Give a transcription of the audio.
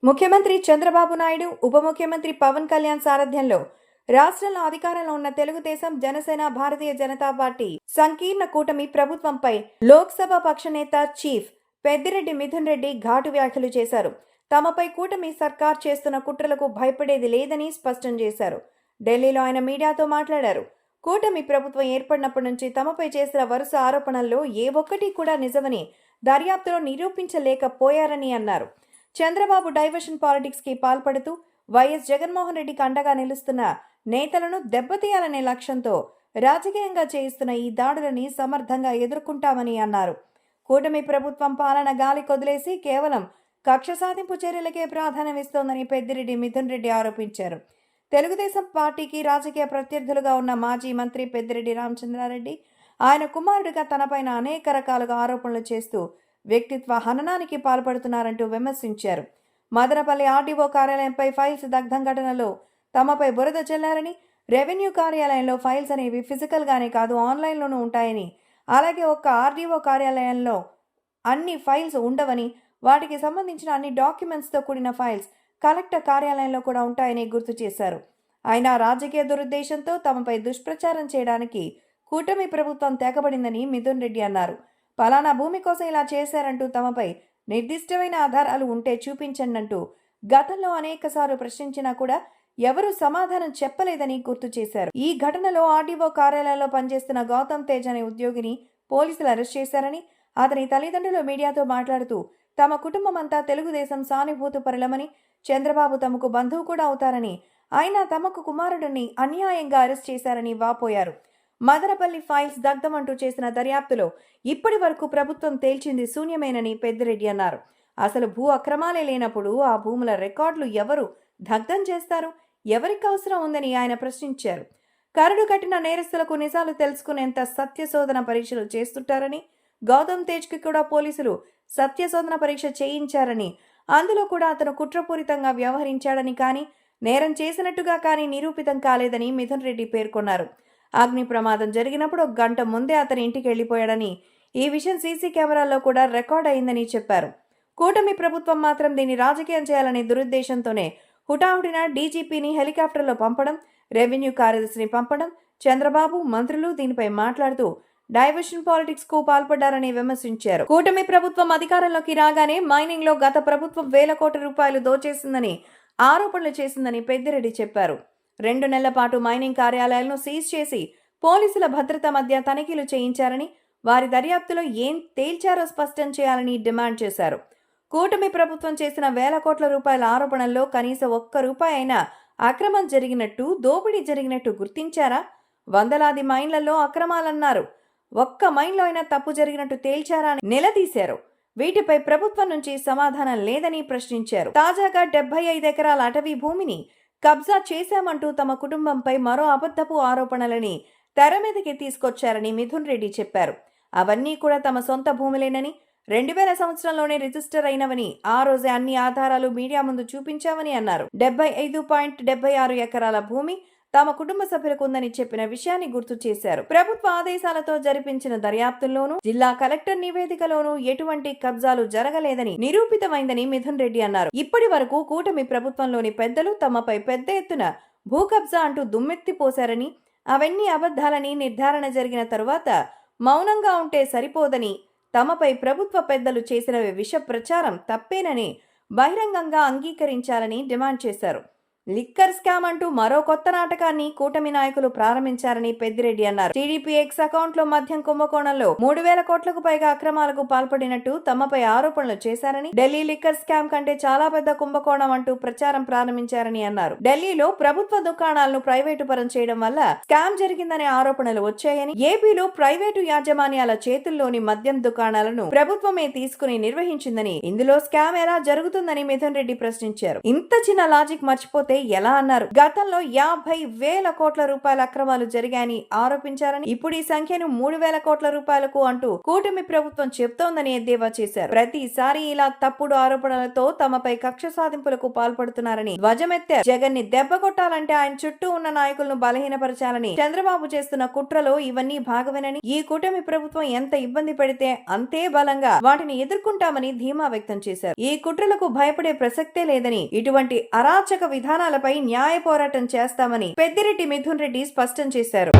ముఖ్యమంత్రి చంద్రబాబు నాయుడు, ఉప ముఖ్యమంత్రి పవన్ కళ్యాణ్ సారథ్యంలో రాష్ట్రంలో అధికారంలో ఉన్న తెలుగుదేశం, జనసేన, భారతీయ జనతా పార్టీ సంకీర్ణ కూటమి ప్రభుత్వంపై లోక్సభ పక్ష నేత చీఫ్ పెద్దిరెడ్డి మిథున్ రెడ్డి ఘాటు వ్యాఖ్యలు చేశారు. తమపై కూటమి సర్కార్ చేస్తున్న కుట్రలకు భయపడేది లేదని స్పష్టం చేశారు. ఢిల్లీలో ఆయన మీడియాతో మాట్లాడారు. కూటమి ప్రభుత్వం ఏర్పడినప్పటి నుంచి తమపై చేసిన వరుస ఆరోపణల్లో ఏ ఒక్కటి కూడా నిజమని దర్యాప్తులో నిరూపించలేకపోయారని అన్నారు. చంద్రబాబు డైవర్షన్ పాలిటిక్స్ కి పాల్పడుతూ వైఎస్ జగన్మోహన్ రెడ్డికి అండగా నిలుస్తున్న నేతలను దెబ్బతీయాలనే లక్ష్యంతో రాజకీయంగా చేయిస్తున్న ఈ దాడులని సమర్థంగా ఎదుర్కొంటామని అన్నారు. కూటమి ప్రభుత్వం పాలన గాలి కొదిలేసి కేవలం కక్ష సాధింపు చర్యలకే ప్రాధాన్యమిస్తోందని పెద్దిరెడ్డి మిథున్ రెడ్డి ఆరోపించారు. తెలుగుదేశం పార్టీకి రాజకీయ ప్రత్యర్థులుగా ఉన్న మాజీ మంత్రి పెద్దిరెడ్డి రామచంద్రారెడ్డి ఆయన కుమారుడిగా తనపైన అనేక రకాలుగా ఆరోపణలు చేస్తూ వ్యక్తిత్వ హననానికి పాల్పడుతున్నారంటూ విమర్శించారు. మదనపల్లి ఆర్డీఓ కార్యాలయంపై ఫైల్స్ దగ్ధం ఘటనలో తమపై బురద చల్లారని, రెవెన్యూ కార్యాలయంలో ఫైల్స్ అనేవి ఫిజికల్గానే కాదు ఆన్లైన్లోనూ ఉంటాయని, అలాగే ఒక్క ఆర్డీఓ కార్యాలయంలో అన్ని ఫైల్స్ ఉండవని, వాటికి సంబంధించిన అన్ని డాక్యుమెంట్స్తో కూడిన ఫైల్స్ కలెక్టర్ కార్యాలయంలో కూడా ఉంటాయని గుర్తు చేశారు. అయినా రాజకీయ దురుద్దేశంతో తమపై దుష్ప్రచారం చేయడానికి కూటమి ప్రభుత్వం తెగబడిందని మిథున్ రెడ్డి అన్నారు. పలానా భూమి కోసం ఇలా చేశారంటూ తమపై నిర్దిష్టమైన ఆధారాలు ఉంటే చూపించండి అంటూ గతంలో అనేకసార్లు ప్రశ్నించినా కూడా ఎవరూ సమాధానం చెప్పలేదని గుర్తు చేశారు. ఈ ఘటనలో ఆర్డీఓ కార్యాలయంలో పనిచేస్తున్న గౌతమ్ తేజ్ అనే ఉద్యోగిని పోలీసులు అరెస్ట్ చేశారని, అతని తల్లిదండ్రులు మీడియాతో మాట్లాడుతూ తమ కుటుంబం అంతా తెలుగుదేశం సానుభూతి పరులమని, చంద్రబాబు తమకు బంధువు కూడా అవుతారని, అయినా తమకు కుమారుడిని అన్యాయంగా అరెస్ట్ చేశారని వాపోయారు. మదనపల్లి ఫైల్స్ దగ్ధమంటూ చేసిన దర్యాప్తులో ఇప్పటి వరకు ప్రభుత్వం తేల్చింది శూన్యమేనని పెద్దిరెడ్డి అన్నారు. అసలు భూ అక్రమాలే లేనప్పుడు ఆ భూముల రికార్డులు ఎవరు దగ్ధం చేస్తారు, ఎవరికి అవసరం ఉందని ఆయన ప్రశ్నించారు. కరడు కట్టిన నేరస్తులకు నిజాలు తెలుసుకునేంత సత్యశోధన పరీక్షలు చేస్తుంటారని, గౌతమ్ తేజ్కి కూడా పోలీసులు సత్యశోధన పరీక్ష చేయించారని, అందులో కూడా అతను కుట్రపూరితంగా వ్యవహరించాడని కానీ నేరం చేసినట్టుగా కానీ నిరూపితం కాలేదని మిథున్ రెడ్డి పేర్కొన్నారు. అగ్ని ప్రమాదం జరిగినప్పుడు 1 గంట ముందే అతని ఇంటికి వెళ్లిపోయాడని, ఈ విషయం సీసీ కెమెరాల్లో కూడా రికార్డ్ అయిందని చెప్పారు. కూటమి ప్రభుత్వం మాత్రం దీన్ని రాజకీయం చేయాలనే దురుద్దేశంతోనే హుటాహుటిన డీజీపీని హెలికాప్టర్లో పంపడం, రెవెన్యూ కార్యదర్శిని పంపడం, చంద్రబాబు మంత్రులు దీనిపై మాట్లాడుతూ డైవర్షన్ పాలిటిక్స్ కు పాల్పడ్డారని విమర్శించారు. కూటమి ప్రభుత్వం అధికారంలోకి రాగానే మైనింగ్ లో గత ప్రభుత్వం వేల కోట్ల రూపాయలు దోచేసిందని ఆరోపణలు చేసిందని పెద్దిరెడ్డి చెప్పారు. 2 నెలల పాటు మైనింగ్ కార్యాలయాలను సీజ్ చేసి పోలీసుల భద్రత మధ్య తనిఖీలు చేయించారని, వారి దర్యాప్తులో ఏం తేల్చారో స్పష్టం చేయాలని డిమాండ్ చేశారు. కూటమి ప్రభుత్వం చేసిన వేల కోట్ల రూపాయల ఆరోపణల్లో కనీసం ₹1 అయినా అక్రమం జరిగినట్టు, దోపిడీ జరిగినట్టు గుర్తించారా? వందలాది మైన్లలో అక్రమాలన్నారు. ఒక్క మైన్లో అయినా తప్పు జరిగినట్టు తేల్చారా అని నిలదీశారు. వీటిపై ప్రభుత్వం నుంచి సమాధానం లేదని ప్రశ్నించారు. తాజాగా 75 ఎకరాల అటవీ భూమిని కబ్జా చేశామంటూ తమ కుటుంబంపై మరో అబద్ధపు ఆరోపణలని తెర మీదకి తీసుకొచ్చారని మిథున్ రెడ్డి చెప్పారు. అవన్నీ కూడా తమ సొంత భూములేనని, 2000 సంవత్సరంలోనే రిజిస్టర్ అయినవని, ఆ రోజే అన్ని ఆధారాలు మీడియా ముందు చూపించామని అన్నారు. 75.76 ఎకరాల భూమి తమ కుటుంబ సభ్యులకు ఉందని చెప్పిన విషయాన్ని గుర్తు చేశారు. ప్రభుత్వ ఆదేశాలతో జరిపించిన దర్యాప్తుల్లోనూ, జిల్లా కలెక్టర్ నివేదికలోనూ ఎటువంటి కబ్జాలు జరగలేదని నిరూపితమైందని మిథున్ రెడ్డి అన్నారు. ఇప్పటి వరకు కూటమి ప్రభుత్వంలోని పెద్దలు తమపై పెద్ద ఎత్తున భూ కబ్జా అంటూ దుమ్మెత్తిపోశారని, అవన్నీ అబద్ధాలని నిర్ధారణ జరిగిన తరువాత మౌనంగా ఉంటే సరిపోదని, తమపై ప్రభుత్వ పెద్దలు చేసిన విష ప్రచారం తప్పేనని బహిరంగంగా అంగీకరించాలని డిమాండ్ చేశారు. లిక్కర్ స్కామ్ అంటూ మరో కొత్త నాటకాన్ని కూటమి నాయకులు ప్రారంభించారని పెద్దిరెడ్డి అన్నారు. టీడీపీ ఎక్స్ అకౌంట్లో మద్యం కుంభకోణంలో 3,000 కోట్లకు పైగా అక్రమాలకు పాల్పడినట్టు తమపై ఆరోపణలు చేశారని, ఢిల్లీ లిక్కర్ స్కామ్ కంటే చాలా పెద్ద కుంభకోణం అంటూ ప్రచారం ప్రారంభించారని అన్నారు. ఢిల్లీలో ప్రభుత్వ దుకాణాలను ప్రైవేటు పరం చేయడం వల్ల స్కామ్ జరిగిందనే ఆరోపణలు వచ్చాయని, ఏపీలో ప్రైవేటు యాజమాన్యాల చేతుల్లోని మద్యం దుకాణాలను ప్రభుత్వమే తీసుకుని నిర్వహించిందని, ఇందులో స్కామ్ ఎలా జరుగుతుందని మిథున్ రెడ్డి ప్రశ్నించారు. ఇంత చిన్న లాజిక్ మర్చిపోతే ఎలా అన్నారు. గతంలో 50,000 కోట్ల రూపాయల అక్రమాలు జరిగాయని ఆరోపించారని, ఇప్పుడు ఈ సంఖ్యను 3,000 కోట్ల రూపాయలకు అంటూ కూటమి ప్రభుత్వం చెప్తోందని ఎద్దేవా చేశారు. ప్రతిసారి ఇలా తప్పుడు ఆరోపణలతో తమపై కక్ష సాధింపులకు పాల్పడుతున్నారని ధ్వజమెత్తారు. జగన్ ని దెబ్బ కొట్టాలంటే ఆయన చుట్టూ ఉన్న నాయకులను బలహీనపరచాలని చంద్రబాబు చేస్తున్న కుట్రలో ఇవన్నీ భాగమేనని, ఈ కూటమి ప్రభుత్వం ఎంత ఇబ్బంది పెడితే అంతే బలంగా వాటిని ఎదుర్కొంటామని ధీమా వ్యక్తం చేశారు. ఈ కుట్రలకు భయపడే ప్రసక్తే లేదని, ఇటువంటి అరాచక విధానాలపై న్యాయ పోరాటం చేస్తామని పెద్దిరెడ్డి మిథున్ రెడ్డి స్పష్టం చేశారు.